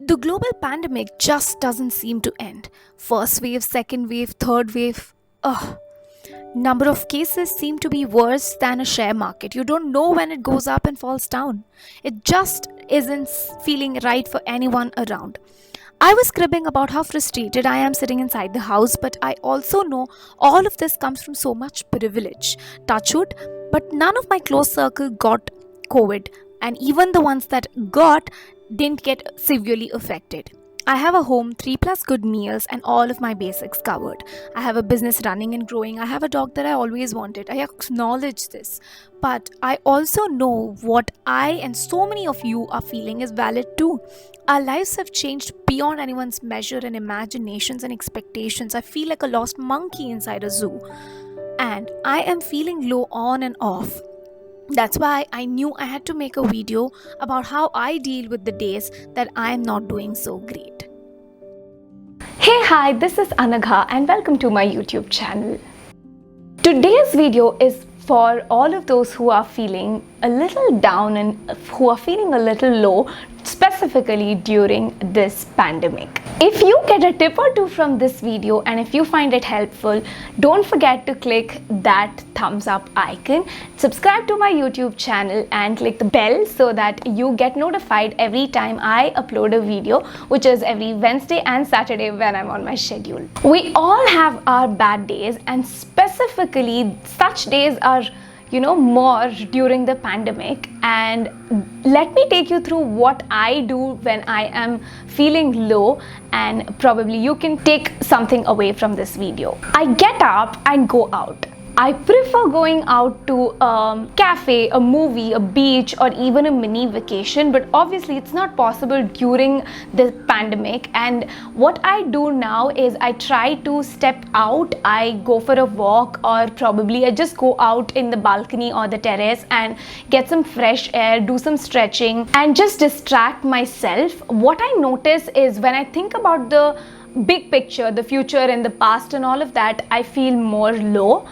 The global pandemic just doesn't seem to end. First wave, second wave, third wave. Ugh. Number of cases seem to be worse than a share market. You don't know when it goes up and falls down. It just isn't feeling right for anyone around. I was cribbing about how frustrated I am sitting inside the house, but I also know all of this comes from so much privilege. Touchwood, but none of my close circle got COVID, and even the ones that got didn't get severely affected. I have a home, 3 plus good meals, and all of my basics covered. I have a business running and growing. I have a dog that I always wanted. I acknowledge this. But I also know what I and so many of you are feeling is valid too. Our lives have changed beyond anyone's measure and imaginations and expectations. I feel like a lost monkey inside a zoo. And I am feeling low on and off. That's why I knew I had to make a video about how I deal with the days that I am not doing so great. Hey, hi, this is Anagha and welcome to my YouTube channel. Today's video is for all of those who are feeling a little down and who are feeling a little low, specifically during this pandemic. If you get a tip or two from this video and if you find it helpful, don't forget to click that thumbs up icon, subscribe to my YouTube channel and click the bell so that you get notified every time I upload a video, which is every Wednesday and Saturday when I'm on my schedule. We all have our bad days, and specifically such days are more during the pandemic. And let me take you through what I do when I am feeling low, and probably you can take something away from this video. I get up and go out. I prefer going out to a cafe, a movie, a beach, or even a mini vacation, but obviously it's not possible during the pandemic. And what I do now is I try to step out. I go for a walk, or probably I just go out in the balcony or the terrace and get some fresh air, do some stretching, and just distract myself. What I notice is when I think about the big picture, the future and the past and all of that, I feel more low.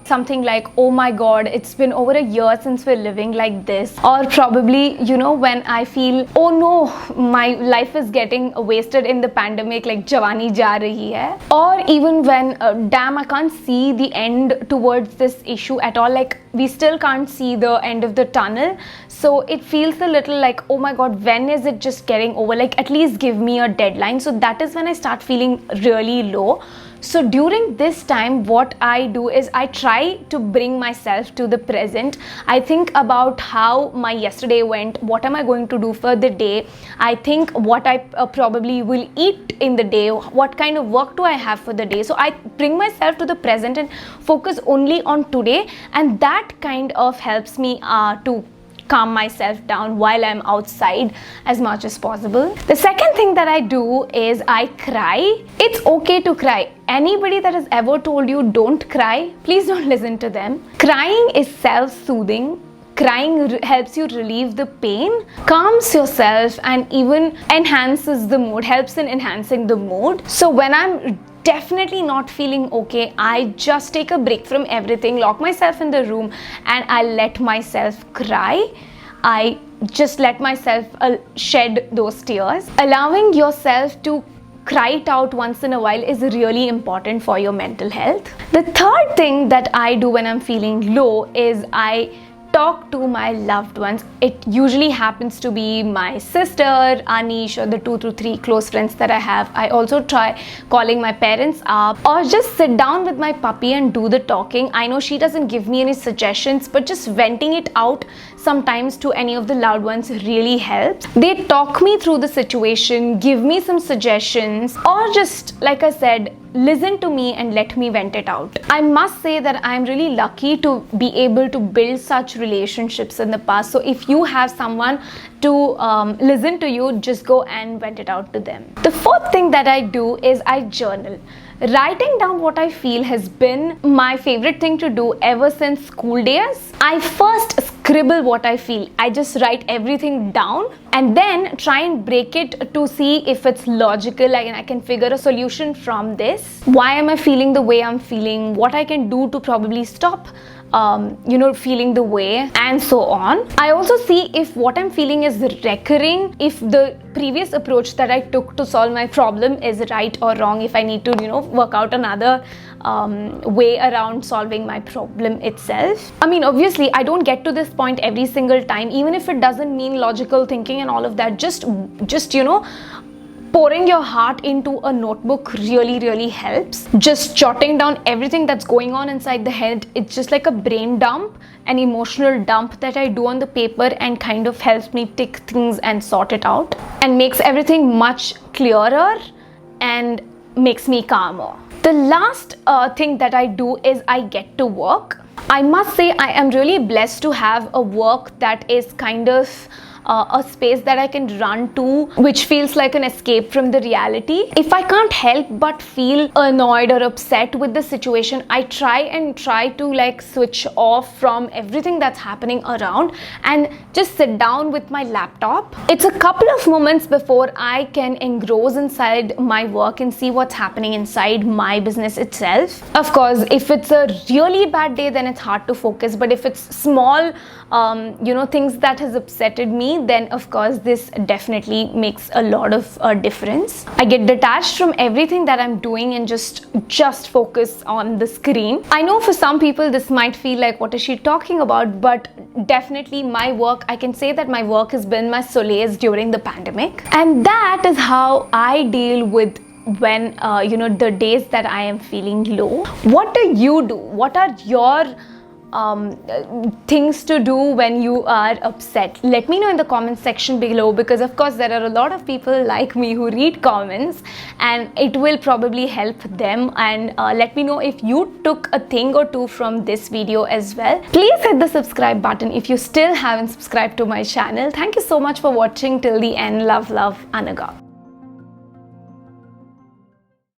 Something like, oh my god, it's been over a year since we're living like this. Or probably, when I feel, oh no, my life is getting wasted in the pandemic, like Jawani ja rahi hai. Or even when, damn, I can't see the end towards this issue at all. Like, we still can't see the end of the tunnel. So it feels a little like, oh my god, when is it just getting over? Like, at least give me a deadline. So that is when I start feeling really low. So during this time, what I do is I try to bring myself to the present. I think about how my yesterday went, what am I going to do for the day. I think what I probably will eat in the day, what kind of work do I have for the day. So I bring myself to the present and focus only on today, and that kind of helps me to calm myself down while I'm outside as much as possible. The second thing that I do is I cry. It's okay to cry. Anybody that has ever told you don't cry, please don't listen to them. Crying is self-soothing. Crying helps you relieve the pain, calms yourself, and even enhances the mood, helps in enhancing the mood. So when I'm definitely not feeling okay, I just take a break from everything, lock myself in the room, and I let myself cry. I just let myself shed those tears. Allowing yourself to cry it out once in a while is really important for your mental health. The third thing that I do when I'm feeling low is I talk to my loved ones. It usually happens to be my sister, Anish, or the 2 to 3 close friends that I have. I also try calling my parents up, or just sit down with my puppy and do the talking. I know she doesn't give me any suggestions, but just venting it out sometimes to any of the loved ones really helps. They talk me through the situation, give me some suggestions, or just, like I said, listen to me and let me vent it out. I must say that I'm really lucky to be able to build such relationships in the past. So if you have someone to listen to you, just go and vent it out to them. The fourth thing that I do is I journal. Writing down what I feel has been my favorite thing to do ever since school days. I first scribble what I feel. I just write everything down and then try and break it to see if it's logical and I can figure a solution from this. Why am I feeling the way I'm feeling? What I can do to probably stop feeling the way and so on. I also see if what I'm feeling is recurring, if the previous approach that I took to solve my problem is right or wrong, if I need to, work out another way around solving my problem itself. I mean, obviously, I don't get to this point every single time, even if it doesn't mean logical thinking and all of that. Just pouring your heart into a notebook really helps. Just jotting down everything that's going on inside the head. It's just like a brain dump, an emotional dump that I do on the paper, and kind of helps me tick things and sort it out, and makes everything much clearer and makes me calmer. The last thing that I do is I get to work. I must say I am really blessed to have a work that is kind of a space that I can run to, which feels like an escape from the reality. If I can't help but feel annoyed or upset with the situation, I try to switch off from everything that's happening around and just sit down with my laptop. It's a couple of moments before I can engross inside my work and see what's happening inside my business itself. Of course, if it's a really bad day, then it's hard to focus, but if it's small things that has upsetted me, then of course this definitely makes a lot of difference. I get detached from everything that I'm doing and just focus on the screen. I know for some people this might feel like, what is she talking about? But definitely my work, I can say that my work has been my solace during the pandemic, and that is how I deal with when the days that I am feeling low. What do you do? What are your things to do when you are upset? Let me know in the comment section below, because of course there are a lot of people like me who read comments and it will probably help them. And let me know if you took a thing or two from this video as well. Please hit the subscribe button if you still haven't subscribed to my channel. Thank you so much for watching till the end. Love, Anaga.